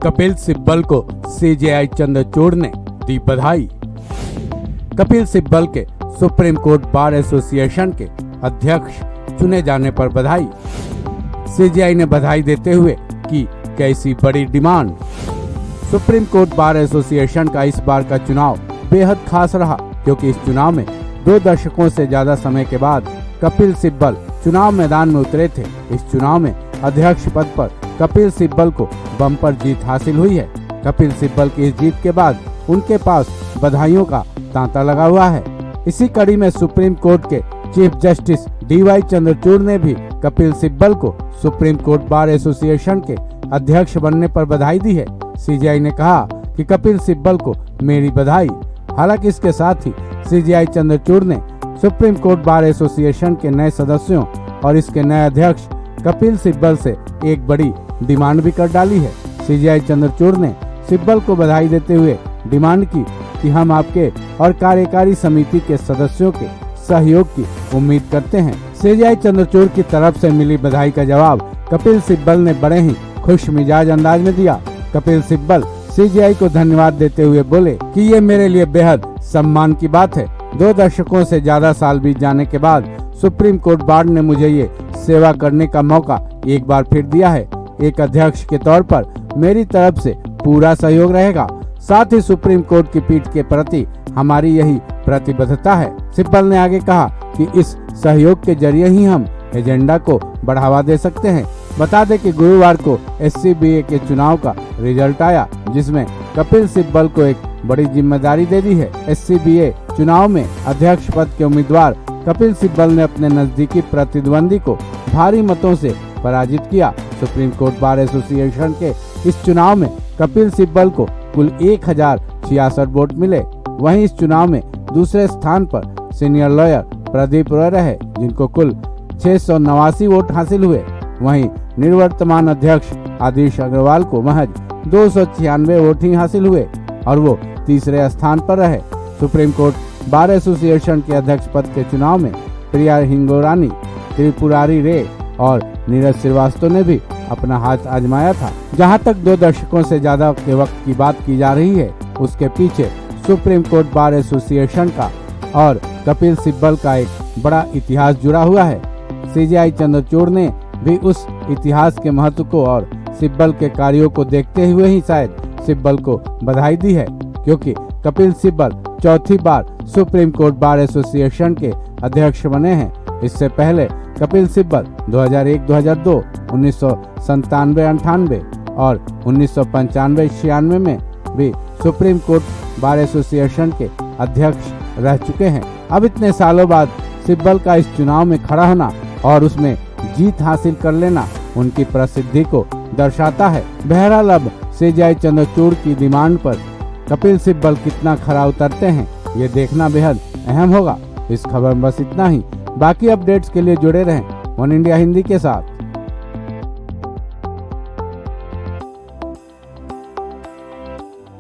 कपिल सिब्बल को सीजेआई चंद्रचूड़ ने दी बधाई। कपिल सिब्बल के सुप्रीम कोर्ट बार एसोसिएशन के अध्यक्ष चुने जाने पर बधाई। सीजेआई ने बधाई देते हुए की कैसी बड़ी demand. Supreme court bar association का इस बार का चुनाव बेहद खास रहा, क्योंकि इस चुनाव में 2 दशकों से ज्यादा समय के बाद कपिल सिब्बल चुनाव मैदान में उतरे थे। इस चुनाव में अध्यक्ष पद पर कपिल सिब्बल को बम्पर जीत हासिल हुई है। कपिल सिब्बल की इस जीत के बाद उनके पास बधाइयों का तांता लगा हुआ है। इसी कड़ी में सुप्रीम कोर्ट के चीफ जस्टिस डीवाई चंद्रचूड़ ने भी कपिल सिब्बल को सुप्रीम कोर्ट बार एसोसिएशन के अध्यक्ष बनने पर बधाई दी है। सीजेआई ने कहा कि कपिल सिब्बल को मेरी बधाई। हालांकि इसके साथ ही सीजेआई चंद्रचूड़ ने सुप्रीम कोर्ट बार एसोसिएशन के नए सदस्यों और इसके नए अध्यक्ष कपिल सिब्बल से एक बड़ी डिमांड भी कर डाली है। सीजेआई चंद्रचूड़ ने सिब्बल को बधाई देते हुए डिमांड की कि हम आपके और कार्यकारी समिति के सदस्यों के सहयोग की उम्मीद करते हैं। सीजेआई चंद्रचूड़ की तरफ से मिली बधाई का जवाब कपिल सिब्बल ने बड़े ही खुश मिजाज अंदाज में दिया। कपिल सिब्बल सीजेआई को धन्यवाद देते हुए बोले कि ये मेरे लिए बेहद सम्मान की बात है। 2 दशकों से ज्यादा साल बीत जाने के बाद सुप्रीम कोर्ट बार ने मुझे ये सेवा करने का मौका एक बार फिर दिया है। एक अध्यक्ष के तौर पर मेरी तरफ से पूरा सहयोग रहेगा। साथ ही सुप्रीम कोर्ट की पीठ के प्रति हमारी यही प्रतिबद्धता है। सिब्बल ने आगे कहा कि इस सहयोग के जरिए ही हम एजेंडा को बढ़ावा दे सकते हैं। बता दें कि गुरुवार को एससीबीए के चुनाव का रिजल्ट आया, जिसमें कपिल सिब्बल को एक बड़ी जिम्मेदारी दे दी है। एससीबीए चुनाव में अध्यक्ष पद के उम्मीदवार कपिल सिब्बल ने अपने नजदीकी प्रतिद्वंदी को भारी मतों से पराजित किया। सुप्रीम कोर्ट बार एसोसिएशन के इस चुनाव में कपिल सिब्बल को कुल 1066 वोट मिले। वहीं इस चुनाव में दूसरे स्थान पर सीनियर लॉयर प्रदीप रॉय रहे, जिनको कुल 689 वोट हासिल हुए। वहीं निवर्तमान अध्यक्ष आदिश अग्रवाल को महज 296 वोट ही हासिल हुए और वो तीसरे स्थान पर रहे। सुप्रीम कोर्ट बार एसोसिएशन के अध्यक्ष पद के चुनाव में प्रिया हिंगोरानी, त्रिपुरारी रे और नीरज श्रीवास्तव ने भी अपना हाथ आजमाया था। जहां तक 2 दशकों से ज्यादा के वक्त की बात की जा रही है, उसके पीछे सुप्रीम कोर्ट बार एसोसिएशन का और कपिल सिब्बल का एक बड़ा इतिहास जुड़ा हुआ है। सीजेआई चंद्रचूड़ ने भी उस इतिहास के महत्व को और सिब्बल के कार्यों को देखते हुए ही शायद सिब्बल को बधाई दी है, क्योंकि कपिल सिब्बल चौथी बार सुप्रीम कोर्ट बार एसोसिएशन के अध्यक्ष बने हैं। इससे पहले कपिल सिब्बल 2001, 2002, 1997-98 और 1995-96 में भी सुप्रीम कोर्ट बार एसोसिएशन के अध्यक्ष रह चुके हैं। अब इतने सालों बाद सिब्बल का इस चुनाव में खड़ा होना और उसमें जीत हासिल कर लेना उनकी प्रसिद्धि को दर्शाता है। बहरहाल अब सीजेआई चंद्रचूड़ की डिमांड पर कपिल सिब्बल कितना खरा उतरते हैं, ये देखना बेहद अहम होगा। इस खबर में बस इतना ही। बाकी अपडेट्स के लिए जुड़े रहें वन इंडिया हिंदी के साथ।